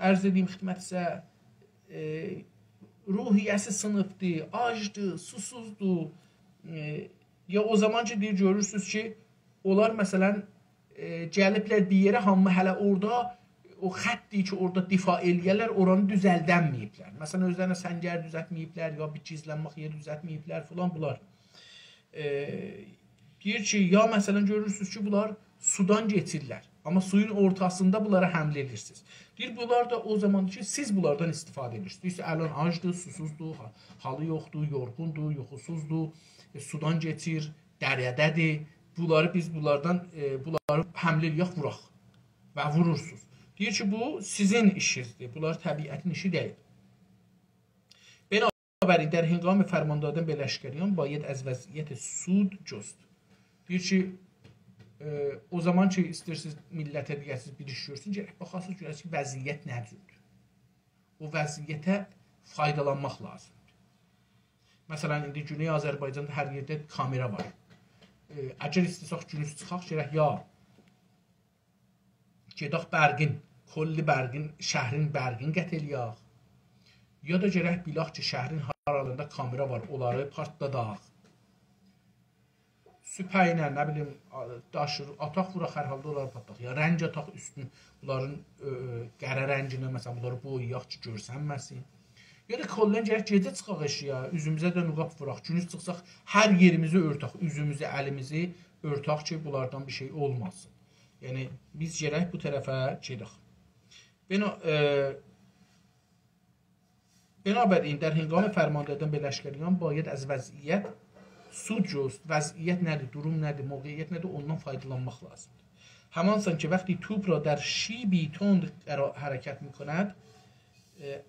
ərz edeyim xidmətsə, ruhiyyəsi sınıbdır, acdır, susuzdur. Ya o zaman ki, deyir, görürsünüz ki, onlar məsələn gəliblər bir yerə, hamı hələ orada o xətdir ki, orada difa eləyərlər, oranı düzəldənməyiblər. Məsələn, özlərinə səngər düzəltməyiblər, ya bir gizlənmək yeri düzəltməyiblər, filan bunlar. Deyir ki, ya məsələn, görürsünüz ki, bunlar sudan geçirlər. Amma suyun ortasında bunlara həmlə edirsiniz. Deyir, bunlar da o zaman ki, siz bunlardan istifadə edirsiniz. Deyir, əlan acdır, susuzdur, halı yoxdur, yorğundur, yuxusuzdur, sudan geçir, dərədədir. Biz bunlardan həmlə eləyək, vuraq və vurursunuz. Deyir ki, bu sizin işinizdir. Bunlar təbiətin işi deyil. Binabərin, در هنگام فرمان دادن به لشکریان باید از وضعیت سود جست. Deyir ki, o zaman ki, istəyirsiniz millətə deyəsiniz, bir iş görsün, gərək baxasınız, görəsiniz ki, vəziyyət nədir? O vəziyyətə faydalanmaq lazımdır. Məsələn, indi Güney Azərbaycanda hər yerdə kamera var. Əgər istəsək günüz çıxaq, gərək ya gedək Bərgin, Kolli Bərgin, şəhrin Bərgin qət eləyək, ya da gərək bilək ki, şəhrin haralında kamera var, onları partladaq. Süpə ilə, nə bilim, daşır, ataq vuraq, hər halda onları partladaq. Ya rəng ataq üstün, bunların qərə rənginə, məsələn, bunları boyayaq ki, görsənməsin. Ya da kollan gərək gecə çıxaq eşiyə, üzümüzə də nüqab vuraq, günüz çıxsaq, hər yerimizi örtək, üzümüzü, əlimizi örtək ki, bunlardan bir şey olmasın. Yəni, biz gərək bu tərəfə gedək. بنابراین در هنگام فرمان دادن به لشکریان باید از وضعیت سود جست. وضعیت نده، durum نده، موقعیت نده، ondan faydalanmaq lazımdır. همانسان که وقتی توپ را در شیبی تند حرکت میکند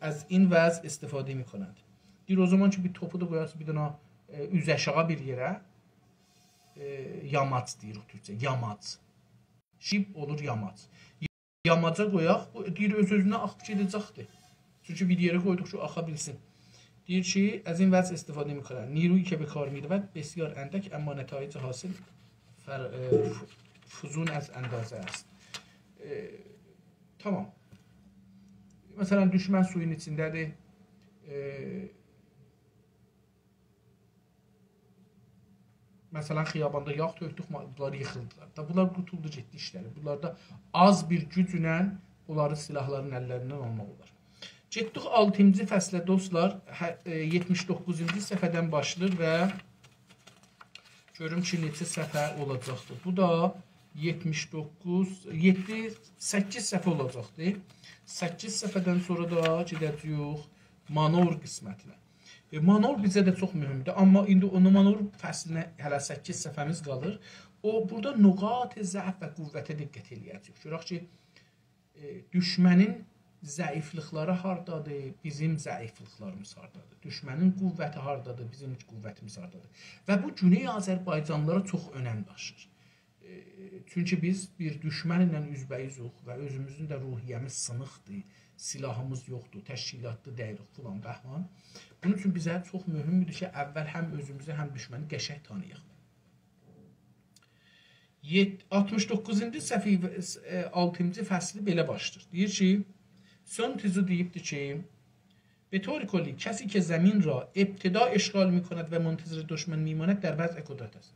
از این وضع استفاده میکنند. Deyir, o zaman ki, bir topu da qoyarsın bir dənə üz aşağı bir yerə, yamac deyirik türkçə, yamac. Şib olur yamac. Yamaca qoyaq, deyir, öz-özünə axıb gedəcəkdir. Çünki bir yerə qoyduqca axa bilsin. Deyir ki, از این وضع استفاده میکنند. نیرویی که به کار میرود بسیار اندک اما نتایج حاصل فزون از اندازه است. Tamam. Məsələn, düşmən suyun içindədir. Məsələn, xiyabanda yağ tökdük, bunlar yıxıldılar. Da bunlar qurtuldu, getdi işləri. Bunlarda az bir güclə onların silahların əllərindən almaq olar. Getdik 6-cı fəslə dostlar, 79-cu səhifədən başlayır və görüm ki, neçə səhifə olacaqdır. Bu da 8 səhifə olacaqdır. 8 səhifədən sonra da gedəcəyik manor qismətinə. Manor bizə də çox mühümdür. Amma indi o manor fəslinə hələ 8 səhifəmiz qalır. Burada nüqat-ı zəif və qüvvətə diqqət eləyəcəyik. Görək ki, düşmənin zəiflikləri hardadır, bizim zəifliklərimiz hardadır. Düşmənin qüvvəti hardadır, bizim qüvvətimiz hardadır. Və bu Güney Azərbaycanlılara çox önəm daşır. Çünki biz bir düşmən ilə üzbəyizuq və özümüzün də ruhiyyəmiz sınıqdır, silahımız yoxdur, təşkilatlı deyirik filan bəhman. Bunun üçün bizə çox mühümdür ki, əvvəl həm özümüzü, həm düşməni qəşəng tanıyıq. 69-cu səhifə 6-cı fəsli belə başlayır. Deyir ki, son tüzü deyibdir ki, به طور کلی کسی که زمین را ابتدا اشغال میکند و منتظر دشمن میماند در وضع قدرت است.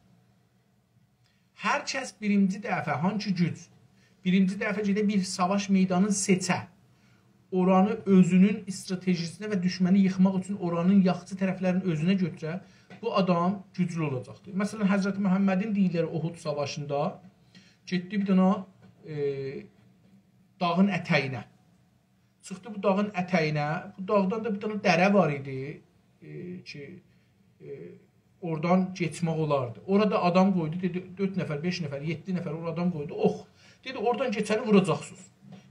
Hər kəs birinci dəfə, hansı güc, birinci dəfə gedə bir savaş meydanını seçə, oranı özünün stratejisinə və düşməni yıxmaq üçün oranın yaxçı tərəflərini özünə götürə, bu adam güclü olacaqdır. Məsələn, Həzrəti Məhəmmədin deyirləri Uhud savaşında getdi bir dana dağın ətəyinə. Çıxdı bu dağın ətəyinə, bu dağdan da bir dana dərə var idi ki, oradan geçmək olardı. Orada adam qoydu, dedi 4 nəfər, 5 nəfər, 7 nəfər oradan qoydu, ox. Dedi, oradan keçəni vuracaqsınız.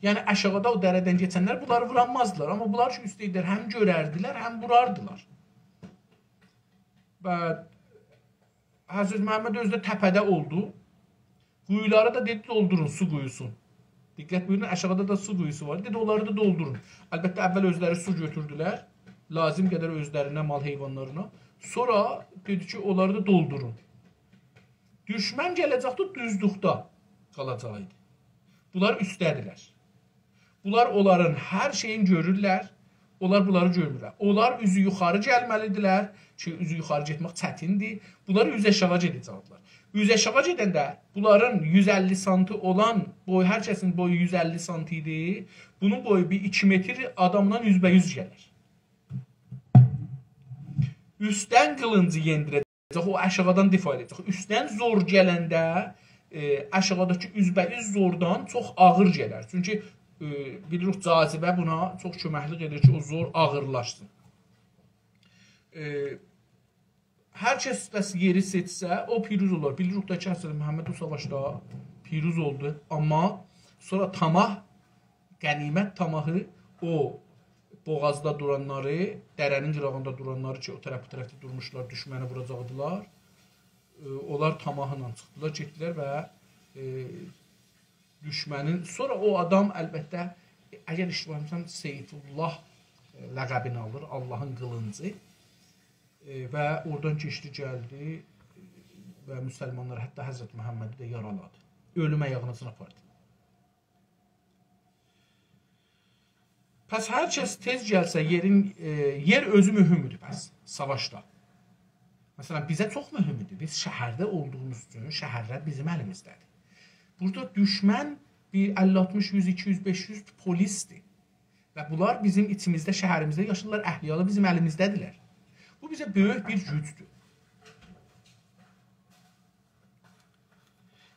Yəni, aşağıda o dərədən keçənlər bunları vuranmazdılar. Amma bunlar ki, üstəydilər, həm görərdilər, həm vurardılar. Və Həzrət Məhəmməd özü də təpədə oldu. Quyuları da dedi, doldurun, su quyusun. Diqqət buyurun, aşağıda da su quyusu var. Dedi, onları da doldurun. Əlbəttə, əvvəl özləri su götürdülər. Lazım qədər özlərinə, mal heyvanlarına. Sonra dedi ki, onları da doldurun. Düşmən gələcəkdə düzlükdə qalacaqdı. Bunlar üstədilər. Bunlar onların hər şeyini görürlər. Onlar bunları görmürlər. Onlar üzü yuxarı gəlməlidirlər ki, üzü yuxarı getmək çətindir. Bunları üz aşağı gedəcəklər. Üz aşağı gedəndə bunların 150 santi olan boy, hər kəsin boyu 150 santi idi. Bunun boyu bir 2 metr adamdan üzbəyüz gəlir. Üstdən qılıncı yendirəcək, o aşağıdan difa edəcək. Üstdən zor gələndə aşağıdakı üzbəüz zordan çox ağır gələr. Çünki bilirik, cazibə buna çox köməklik edir ki, o zor ağırlaşsın. Hər kəs bəs yeri seçsə, o piruz olar. Bilirik ki, Həzrəti Məhəmməd o savaşda piruz oldu. Amma sonra tamah, qənimət tamahı o boğazda duranları, dərənin qırağında duranları ki, o tərəfdə durmuşlar, düşməni vuracaqdılar. Onlar tamahla çıxdılar, getdilər və düşmənin... Sonra o adam əlbəttə, əgər işləmişəm, Seyfullah ləqəbini alır, Allahın qılıncı və oradan keçdi, gəldi və müsəlmanlar hətta Həzrət Məhəmmədi də yaraladı. Ölüm ayağınızın apardı. Pəs hər kəs tez gəlsə, yer özü mühümdür pəs, savaşda. Məsələn, bizə çox mühümdür. Biz şəhərdə olduğumuz üçün, şəhərlər bizim əlimizdədir. Burada düşmən bir 50, 60, 100, 200, 500 polisdir. Və bunlar bizim içimizdə, şəhərimizdə yaşırlar, əhliyalı bizim əlimizdədirlər. Bu bizə böyük bir gücdür.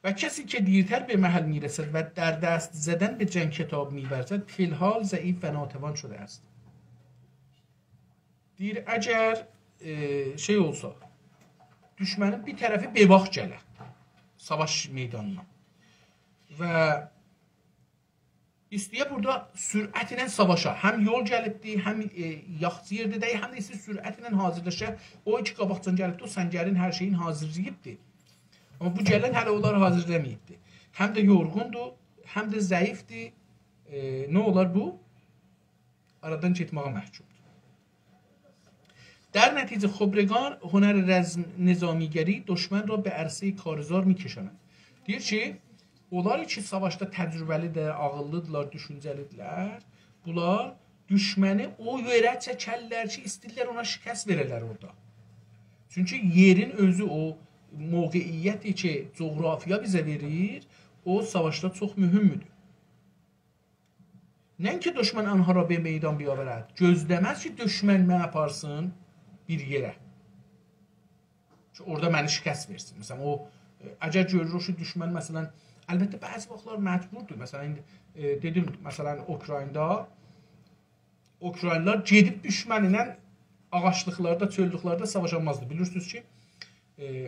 و کسی که دیرتر به محل میرسد و در دست زدن به جنگ کتاب می‌ورزد فی الحال ضعیف و ناتوان شده است. Deyir, əgər şey olsa, düşmənin bir tərəfi bevaq gələ, savaş meydanına və istəyə burada sürətlə savaşa, həm yol gəlibdir, həm yaxçı yerdə deyil, həm də istəyir sürətlə hazırlaşa, o iki qabaqcan gəlibdir, o səngərin hər şeyin hazırlayıbdır. Amma bu gələn hələ onları hazırlamayıbdır. Həm də yorğundur, həm də zəifdir. Nə olar bu? Aradan getməyə məhkumdur. در نتیجه خبرگان هنر نظامیگری دشمن را به عرصه کارزار می‌کشاند. Deyir ki, onlar ki savaşda təcrübəlidir, ağıllıdırlar, düşüncəlidirlər. Bunlar düşməni o yerə çəkərlər ki, istəyirlər ona şikəst verərlər orada. Çünki yerin özü o mövqeyiyyəti ki, coğrafiya bizə verir, o savaşda çox mühümdür. Nəinki düşmən anhara bir meydan biyaverət. Gözləməz ki, düşmən mənə aparsın bir yerə. Orada məni şikəst versin. Məsələn, o, əgər görürük ki, düşmən, məsələn, əlbəttə, bəzi vaxtlar məcburdur. Məsələn, dedim, məsələn, Ukraynalar gedib düşmən ilə ağaçlıqlarda, çöllüklarda savaşamazdı. Bilirsiniz ki,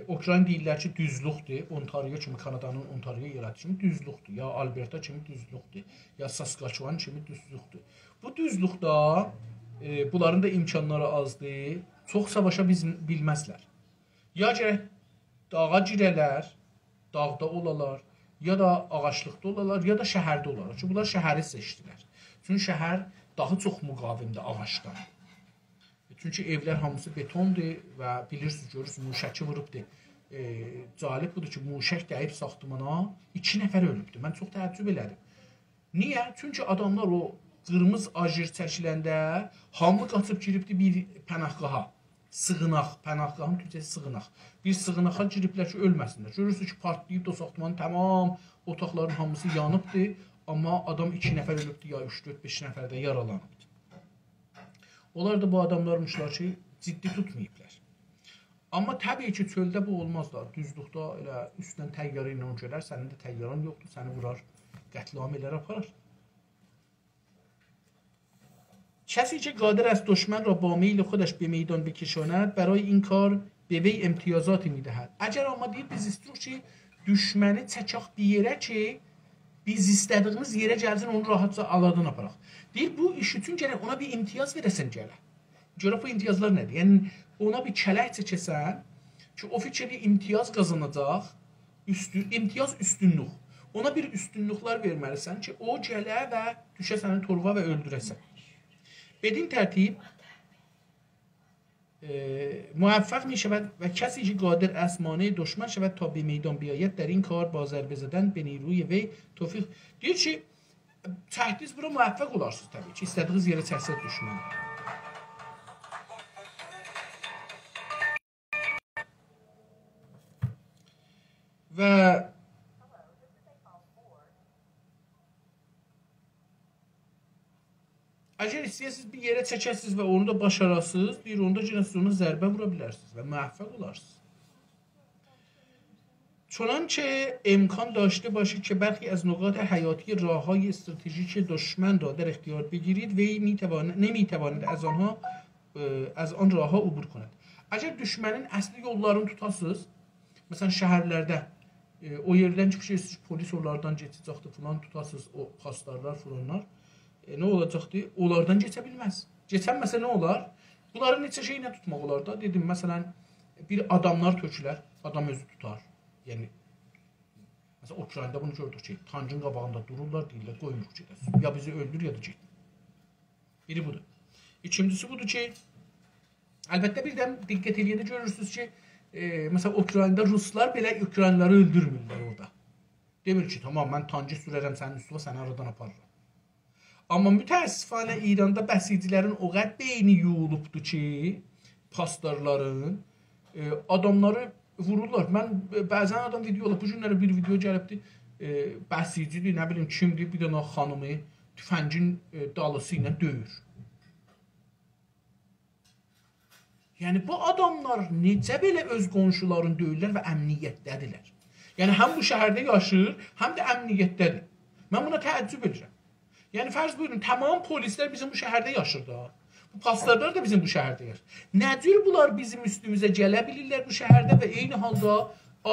Ukrayna deyirlər ki, düzlükdür. Ontario kimi, Kanadanın Ontario yerəti kimi düzlükdür. Ya Alberta kimi düzlükdür. Ya Saskatchewan kimi düzlükdür. Bu düzlükdə bunların da imkanları azdır. Çox savaşa bilməzlər. Ya gərək dağa girələr, dağda olalar, ya da ağaçlıqda olalar, ya da şəhərdə olalar. Çünki bunlar şəhəri seçdilər. Çünki şəhər daha çox müqavimdir ağaçdan. Çünki evlər hamısı betondur və bilirsiniz, görürsünüz, muşəki vurubdur. Cəlib budur ki, muşək dəyib saxtımana 2 nəfər ölübdür. Mən çox təəccüb elədim. Niyə? Çünki adamlar o qırmızı ajir çəkiləndə hamı qaçıb giribdir bir pənahqaha. Sığınaq, pənahqahın türkçəsi sığınaq. Bir sığınağa giriblər ki, ölməsinlər. Görürsünüz ki, partlayıb da saxtmanın tamam otaqların hamısı yanıbdır. Amma adam 2 nəfər ölübdür, ya 3-4-5 nəfər də yaralanıbdır. Onlar da bu adamlarmışlar ki, ciddi tutmayıblar. Amma təbii ki, çöldə bu olmaz da. Düzlükdə elə üstdən təyyarə ilə onu görər, sənin də təyyaran yoxdur, səni vurar, qətliam elər aparar. کسی که قادر است دشمن را با میل خودش به میدان بکشاند برای این کار به وی امتیازاتی میدهد. اگر ama deyir biz istiyoruz ki düşməni çəkək bir yerə ki biz istədiyimiz yerə gəlsin, onu rahatca aladan aparaq. Deyir bu iş üçün gərək ona bir imtiyaz verəsən gələ. Görə bu imtiyazlar nədir? Yəni ona bir kələk çəkəsən ki o fikirli imtiyaz qazanacaq, imtiyaz üstünlük. Ona bir üstünlüklər verməlisən ki o gələ və düşə səni torva və öldürəsən. بدین ترتیب موفق می شود و کسی که قادر است مانع دشمن شود تا به میدان بیاید در این کار با ضربه زدن به نیروی وی توفیق deyir ki təhdid bura müvəffəq olarsınız təbii ki istədiyiniz yerə çəksək düşmən. Və əgər istəyirsiniz bir yerə çəkəsiniz və onu da başarasınız, deyir onda yenə siz ona zərbə vura bilərsiniz və müvəffəq olarsınız. چنانچه امکان داشته باشید که برخی از نقاط حیاتی راه‌های استراتژیک دشمن را در اختیار بگیرید وی نمی‌تواند از آن راه‌ها عبور کند. Əgər düşmənin əsli yollarını tutasınız, məsələn şəhərlərdə o yerdən çıxırsınız, polis onlardan keçəcəkdir falan tutasınız, o pastarlar, fulanlar. Ne olacaqdır? Onlardan keçə bilməz. Keçənməsə nə olar? Bunların neçə şeylə tutmaq olar da? Dedim, məsələn, bir adamlar tökülər, adam özü tutar. Yəni, məsələn, Ukraynada bunu gördük ki, tankın qabağında dururlar, deyirlər, qoymuruq gedəsin. Ya bizi öldür, ya da get. Biri budur. İkincisi budur ki, əlbəttə birdən diqqət eləyəndə görürsünüz ki, məsələn, Ukraynada Ruslar belə Ukraynaları öldürmürlər orada. Demir ki, tamam, mən tankı sürərəm sənin üstüvə, səni aradan aparıram. Amma mütəəssifanə İranda bəsicilərin o qədər beyni yuyulubdur ki, pastarların, adamları vururlar. Mən bəzən adam videolar, bu günlərə bir video gəlibdir, bəsicidir, nə bilim kimdir, bir dənə xanımı tüfəngin dalısı ilə döyür. Yəni bu adamlar necə belə öz qonşularını döyürlər və əmniyyətdədirlər. Yəni həm bu şəhərdə yaşayır, həm də əmniyyətdədir. Mən buna təəccüb edirəm. Yəni fərz buyurun, tamam polislər bizim bu şəhərdə yaşır da. Bu pastarlar da bizim bu şəhərdə yaşır. Nə cür bunlar bizim üstümüzə gələ bilirlər bu şəhərdə və eyni halda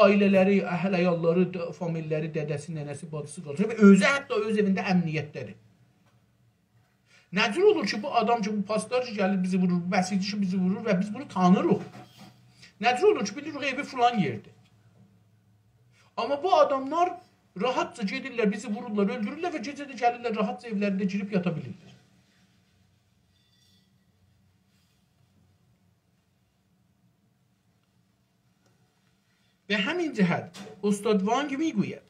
ailələri, əhl-əyalları, familləri, dədəsi, nənəsi, bacısı qalır və özü hətta öz evində əmniyyətdədir. Nə cür olur ki, bu adam ki, bu pastar ki, gəlir bizi vurur, bu bəsici ki, bizi vurur və biz bunu tanırıq. Nə cür olur ki, bilirik evi filan yerdir. Amma bu adamlar rahatca gedirlər, bizi vururlar, öldürürlər və gecə də gəlirlər, rahatca evlərində girib yata bilirlər. به همین جهت استاد وانگ میگوید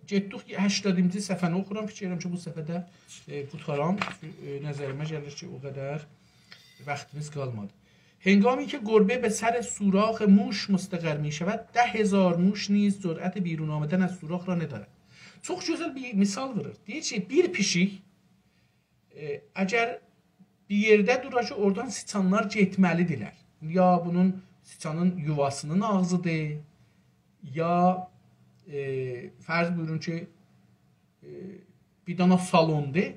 جدو 80-ci səhifəni oxuram, fikir edirəm ki, bu səfədə qutaram, nəzərimə gəlir ki, o qədər vaxtımız qalmadı. هنگامی که گربه به سر سوراخ موش مستقر می شود 10,000 موش نیز جرأت بیرون آمدن از سوراخ را ندارد. Çox gözəl bir misal verir. Deyir ki, bir pişik əgər bir yerdə durur ki, oradan siçanlar getməlidirlər. Ya bunun siçanın yuvasının ağzıdır, ya fərz buyurun ki, bir dana salondur.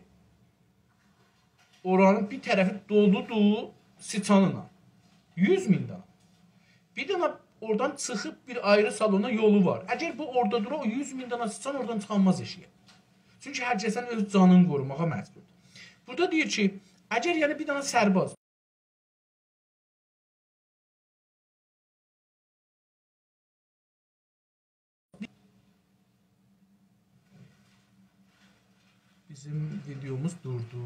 Oranın bir tərəfi doludur siçanla. 100.000 dana. Bir dana oradan çıxıb bir ayrı salona yolu var. Əgər bu orada dura, o 100.000 dana siçan oradan çıxanmaz eşiyə. Çünki hər kəsən öz canını qorumağa məcburdur. Burada deyir ki, əgər yəni bir dana sərbaz bizim videomuz durdu.